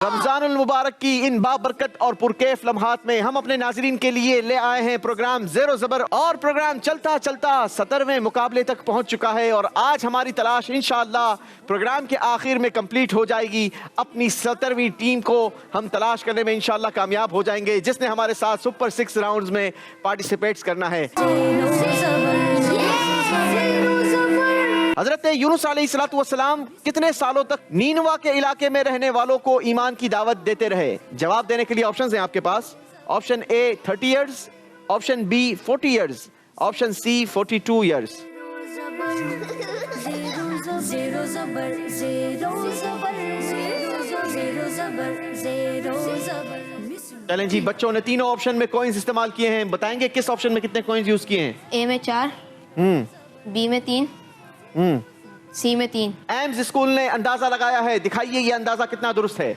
رمضان المبارک کی ان بابرکت اور پرکیف لمحات میں ہم اپنے ناظرین کے لیے لے آئے ہیں پروگرام زیر و زبر، اور پروگرام چلتا چلتا 70ویں مقابلے تک پہنچ چکا ہے، اور آج ہماری تلاش انشاءاللہ پروگرام کے آخر میں کمپلیٹ ہو جائے گی۔ اپنی 70ویں ٹیم کو ہم تلاش کرنے میں انشاءاللہ کامیاب ہو جائیں گے، جس نے ہمارے ساتھ سپر 6 راؤنڈز میں پارٹیسپیٹس کرنا ہے۔ حضرت یونس علیہ السلام کتنے سالوں تک نینوا کے علاقے میں رہنے والوں کو ایمان کی دعوت دیتے رہے؟ جواب دینے کے لیے آپشنز ہیں آپ کے پاس۔ Option A 30 years, option B 40 years, option C 42 years. چلیں جی، بچوں نے تینوں آپشن میں کوئنز استعمال کیے ہیں، بتائیں گے کس آپشن میں کتنے کوئنز یوز کیے ہیں؟ اے میں 4، بی میں 3، سی میں 3۔ ایمز اسکول نے اندازہ لگایا ہے، دکھائیے یہ اندازہ کتنا درست ہے۔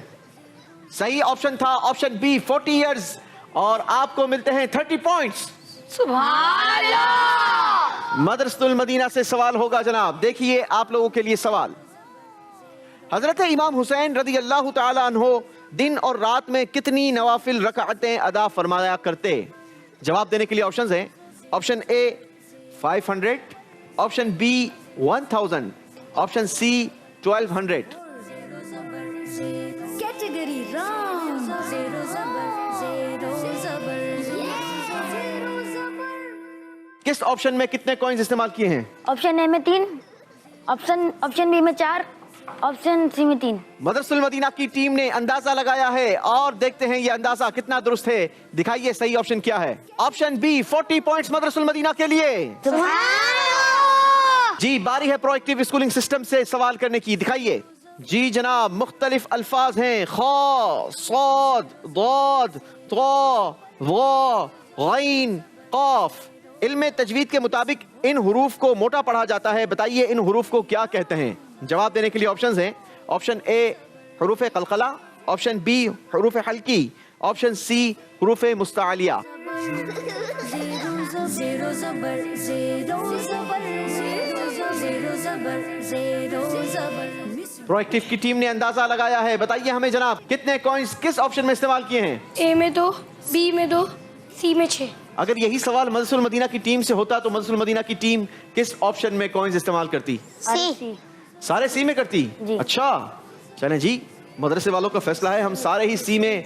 صحیح آپشن تھا آپشن بی 40 ایئرز، اور آپ کو ملتے ہیں 30 پوائنٹس۔ سبحان اللہ۔ مدرسۃ المدینہ سے سوال ہوگا جناب، دیکھیے آپ لوگوں کے لیے سوال۔ حضرت امام حسین رضی اللہ تعالی عنہ دن اور رات میں کتنی نوافل رکعتیں ادا فرمایا کرتے؟ جواب دینے کے لیے آپشنز ہیں۔ Option A 500، option B 1000، option C 1200۔ Category wrong. کس آپشن میں کتنے کوئنز استعمال کیے ہیں؟ آپشن اے میں 3، آپشن بی میں 4، آپشن سی میں 3۔ مدرسۃ المدینہ کی ٹیم نے اندازہ لگایا ہے، اور دیکھتے ہیں یہ اندازہ کتنا درست ہے۔ دکھائیے صحیح آپشن کیا ہے۔ آپشن بی 40 پوائنٹس مدرسۃ المدینہ کے لیے۔ جی باری ہے پرو ایکٹیو اسکولنگ سسٹم سے سوال کرنے کی، دکھائیے۔ جی جناب، مختلف الفاظ ہیں، خا، صاد، ضاد، طا، ظا، غین، قاف۔ علم تجوید کے مطابق ان حروف کو موٹا پڑھا جاتا ہے، بتائیے ان حروف کو کیا کہتے ہیں؟ جواب دینے کے لیے آپشنز ہیں۔ آپشن اے حروف قلقلہ، آپشن بی حروف حلقی، آپشن سی حروف مستعلیہ۔ پرو ایکٹیو کی ٹیم نے اندازہ لگایا ہے، بتائیے ہمیں جناب کتنے کوئنز کس آپشن میں استعمال کیے ہیں؟ اے میں 2، بی میں 2، سی میں 6۔ اگر یہی سوال مدرسۃ المدینہ کی ٹیم سے ہوتا تو مدرسۃ المدینہ کی ٹیم کس آپشن میں کوئنز استعمال کرتی؟ سی۔ سارے سی میں کرتی؟ جی۔ اچھا چلیں جی، مدرسے والوں کا فیصلہ ہے، ہم سارے ہی سی میں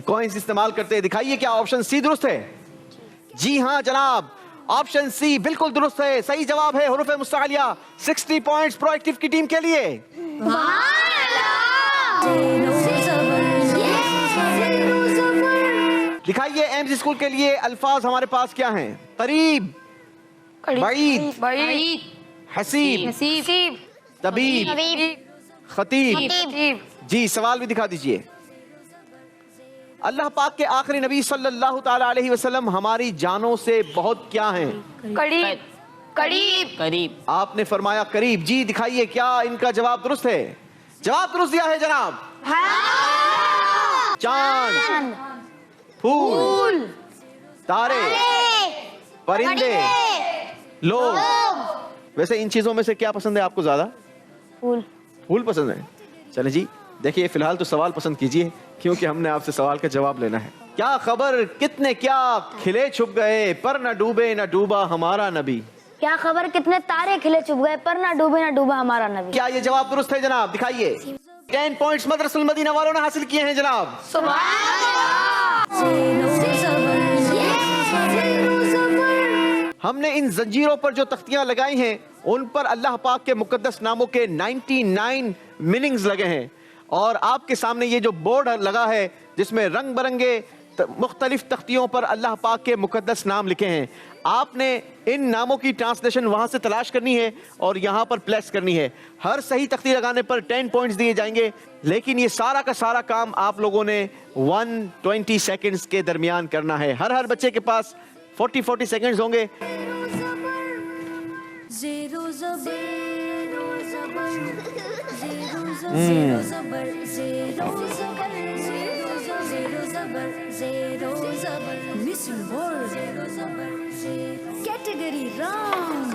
کوئنز استعمال کرتے ہیں۔ دکھائیے کیا آپشن سی درست ہے؟ جی ہاں جناب، آپشن سی بالکل درست ہے، صحیح جواب ہے حروف مستعلیہ۔ 60 پوائنٹس پرو ایکٹیو کی ٹیم کے لیے۔ دکھائیے ایمز اسکول کے لیے الفاظ ہمارے پاس کیا ہیں؟ قریب، بعید، حسیب، طبیب، خطیب۔ جی سوال بھی دکھا دیجئے۔ اللہ پاک کے آخری نبی صلی اللہ تعالی علیہ وسلم ہماری جانوں سے بہت کیا ہیں؟ قریب۔ آپ نے فرمایا قریب۔ جی دکھائیے کیا ان کا جواب درست ہے؟ جواب درست دیا ہے جناب۔ چاند، پھول، تارے، پرندے، لوگ۔ ویسے ان چیزوں میں سے کیا پسند ہے آپ کو زیادہ؟ پھول پسند ہے۔ چلیں جی، دیکھیے فی الحال تو سوال پسند کیجئے، کیونکہ ہم نے آپ سے سوال کا جواب لینا ہے۔ کیا خبر کتنے کیا کھلے چھپ گئے، پر نہ ڈوبے نہ ڈوبا ہمارا نبی؟ کیا خبر کتنے تارے کھلے چھپ گئے، پر نہ ڈوبا ہمارا نبی۔ کیا یہ جواب درست ہے جناب؟ دکھائیے۔ 10 پوائنٹس مدرسۃ المدینہ والوں نے حاصل کیے ہیں جناب۔ ہم نے ان زنجیروں پر جو تختیاں لگائی ہیں ان پر اللہ پاک کے مقدس ناموں کے 99 میننگز لگے ہیں، اور آپ کے سامنے یہ جو بورڈ لگا ہے جس میں رنگ برنگے مختلف تختیوں پر اللہ پاک کے مقدس نام لکھے ہیں، آپ نے ان ناموں کی ٹرانسلیشن وہاں سے تلاش کرنی ہے اور یہاں پر پلیس کرنی ہے۔ ہر صحیح تختی لگانے پر 10 پوائنٹس دیے جائیں گے، لیکن یہ سارا کا سارا کام آپ لوگوں نے 120 سیکنڈز کے درمیان کرنا ہے۔ ہر بچے کے پاس 40 سیکنڈز ہوں گے۔ Category wrong.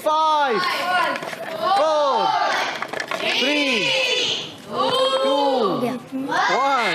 5 4 3 2 1।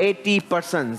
80%।